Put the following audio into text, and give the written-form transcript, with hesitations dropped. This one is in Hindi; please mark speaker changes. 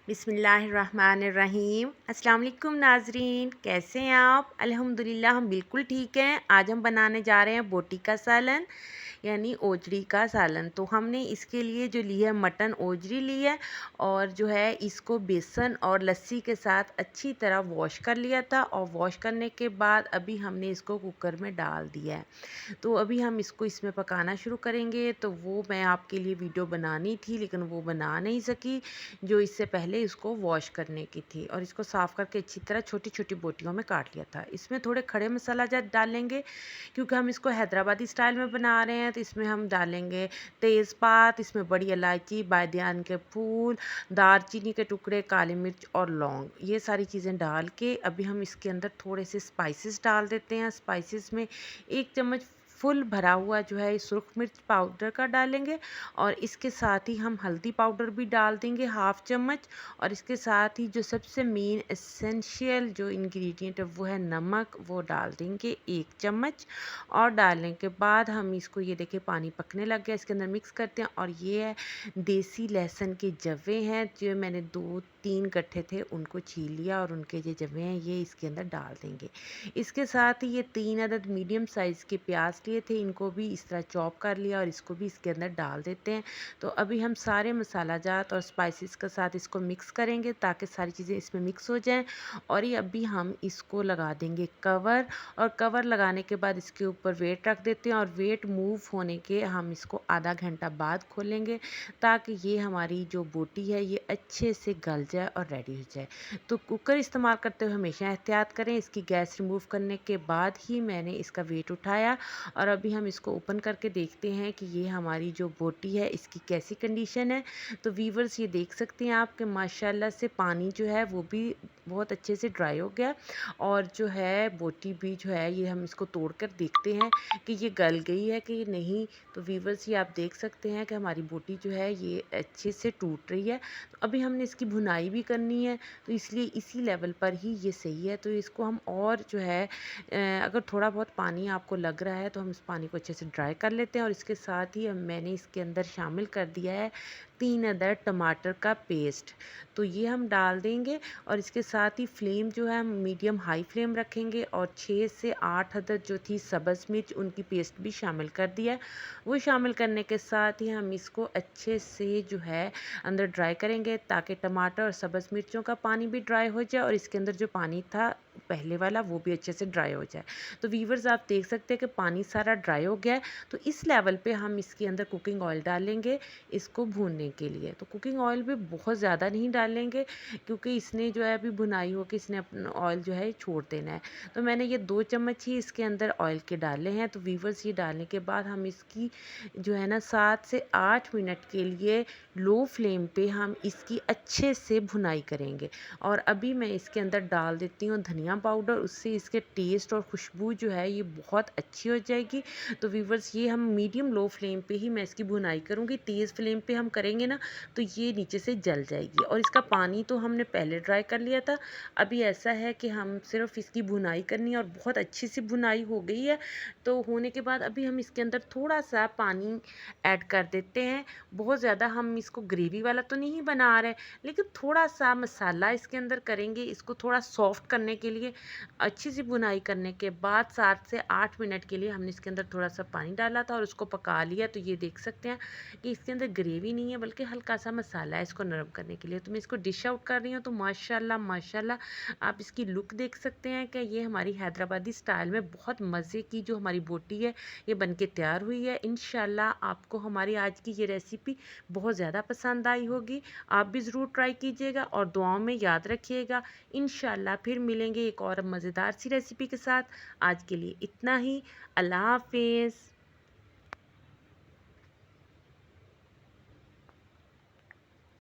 Speaker 1: बिस्मिल्लाहिर्रहमानिर्रहीम। अस्सलाम वालेकुम नाज़रीन, कैसे हैं आप? अल्हम्दुलिल्लाह हम बिल्कुल ठीक हैं। आज हम बनाने जा रहे हैं बोटी का सालन यानी ओजरी का सालन। तो हमने इसके लिए जो ली है मटन ओजरी ली है और जो है इसको बेसन और लस्सी के साथ अच्छी तरह वॉश कर लिया था और वॉश करने के बाद अभी हमने इसको कुकर में डाल दिया है। तो अभी हम इसको इसमें पकाना शुरू करेंगे। तो वो मैं आपके लिए वीडियो बनानी थी लेकिन वो बना नहीं सकी, जो इससे पहले इसको वॉश करने की थी। और इसको साफ़ करके अच्छी तरह छोटी छोटी बोटियों में काट लिया था। इसमें थोड़े खड़े मसाला जात डालेंगे क्योंकि हम इसको हैदराबादी स्टाइल में बना रहे हैं। तो इसमें हम डालेंगे तेज़पात, इसमें बड़ी इलायची, बादियान के फूल, दालचीनी के टुकड़े, काली मिर्च और लौंग, ये सारी चीज़ें डाल के अभी हम इसके अंदर थोड़े से स्पाइसेस डाल देते हैं। स्पाइसेस में 1 चम्मच फुल भरा हुआ जो है सुरख मिर्च पाउडर का डालेंगे और इसके साथ ही हम हल्दी पाउडर भी डाल देंगे 1/2 चम्मच। और इसके साथ ही जो सबसे मेन एसेंशियल जो इंग्रेडिएंट है वो है नमक, वो डाल देंगे 1 चम्मच। और डालने के बाद हम इसको, ये देखिए पानी पकने लग गया, इसके अंदर मिक्स करते हैं। और ये है देसी लहसुन के जवे हैं, जो मैंने 2-3 गट्ठे थे उनको छील लिया और उनके जो जवे हैं ये इसके अंदर डाल देंगे। इसके साथ ही ये 3 अदद मीडियम साइज़ के प्याज लिए थे, इनको भी इस तरह चॉप कर लिया और इसको भी इसके अंदर डाल देते हैं। तो अभी हम सारे मसाला जात और स्पाइसेस के साथ इसको मिक्स करेंगे ताकि सारी चीज़ें इसमें मिक्स हो जाएं। और ये अभी हम इसको लगा देंगे कवर। और कवर लगाने के बाद इसके ऊपर वेट रख देते हैं और वेट मूव होने के हम इसको आधा घंटा बाद खोलेंगे ताकि ये हमारी जो बोटी है ये अच्छे से गल जाए और रेडी हो जाए। तो कुकर इस्तेमाल करते हुए हमेशा एहतियात करें। इसकी गैस रिमूव करने के बाद ही मैंने इसका वेट उठाया और अभी हम इसको ओपन करके देखते हैं कि ये हमारी जो बोटी है इसकी कैसी कंडीशन है। तो वीवर्स ये देख सकते हैं आप कि माशाल्लाह से पानी जो है वो भी बहुत अच्छे से ड्राई हो गया और जो है बोटी भी जो है ये हम इसको तोड़ कर देखते हैं कि ये गल गई है कि नहीं। तो वीवर्स ये आप देख सकते हैं कि हमारी बोटी जो है ये अच्छे से टूट रही है। तो अभी हमने इसकी भुनाई भी करनी है, तो इसलिए इसी लेवल पर ही ये सही है। तो इसको हम और जो है अगर थोड़ा बहुत पानी आपको लग रहा है तो हम इस पानी को अच्छे से ड्राई कर लेते हैं। और इसके साथ ही मैंने इसके अंदर शामिल कर दिया है 3 अदद टमाटर का पेस्ट, तो ये हम डाल देंगे। और इसके साथ ही फ्लेम जो है हम मीडियम हाई फ्लेम रखेंगे। और 6 से 8 अदद जो थी सब्ज़ मिर्च, उनकी पेस्ट भी शामिल कर दिया है। वो शामिल करने के साथ ही हम इसको अच्छे से जो है अंदर ड्राई करेंगे ताकि टमाटर और सब्ज़ मिर्चों का पानी भी ड्राई हो जाए और इसके अंदर जो पानी था पहले वाला वो भी अच्छे से ड्राई हो जाए। तो वीवर्स आप देख सकते हैं कि पानी सारा ड्राई हो गया है। तो इस लेवल पे हम इसके अंदर कुकिंग ऑयल डालेंगे इसको भूनने के लिए। तो कुकिंग ऑयल भी बहुत ज़्यादा नहीं डालेंगे क्योंकि इसने जो है अभी भुनाई हो के इसने अपना ऑयल जो है छोड़ देना है। तो मैंने ये 2 चम्मच ही इसके अंदर ऑयल के डाले हैं। तो वीवर्स ये डालने के बाद हम इसकी जो है ना 7 से 8 मिनट के लिए लो फ्लेम पे हम इसकी अच्छे से भुनाई करेंगे। और अभी मैं इसके अंदर डाल देती हूँ धनिया पाउडर, उससे इसके टेस्ट और खुशबू जो है ये बहुत अच्छी हो जाएगी। तो व्यूवर्स ये हम मीडियम लो फ्लेम पे ही मैं इसकी भुनाई करूँगी, तेज़ फ्लेम पे हम करेंगे ना तो ये नीचे से जल जाएगी। और इसका पानी तो हमने पहले ड्राई कर लिया था, अभी ऐसा है कि हम सिर्फ इसकी भुनाई करनी है और बहुत अच्छी सी भुनाई हो गई है। तो होने के बाद अभी हम इसके अंदर थोड़ा सा पानी ऐड कर देते हैं। बहुत ज़्यादा हम इसको ग्रेवी वाला तो नहीं बना रहे, लेकिन थोड़ा सा मसाला इसके अंदर करेंगे इसको थोड़ा सॉफ्ट करने के लिए। अच्छी सी भुनाई करने के बाद 7 से 8 मिनट के लिए हमने इसके अंदर थोड़ा सा पानी डाला था और उसको पका लिया। तो ये देख सकते हैं कि इसके अंदर ग्रेवी नहीं है बल्कि हल्का सा मसाला है इसको नरम करने के लिए। तो मैं इसको डिश आउट कर रही हूँ। तो माशाल्लाह माशाल्लाह आप इसकी लुक देख सकते हैं कि ये हमारी हैदराबादी स्टाइल में बहुत मज़े की जो हमारी बोटी है ये बन के तैयार हुई है। इंशाल्लाह आपको हमारी आज की ये रेसिपी बहुत ज़्यादा पसंद आई होगी। आप भी ज़रूर ट्राई कीजिएगा और दुआओं में याद रखिएगा। इंशाल्लाह फिर मिलेंगे एक और मज़ेदार सी रेसिपी के साथ। आज के लिए इतना ही। अल्लाह हाफ़िज़।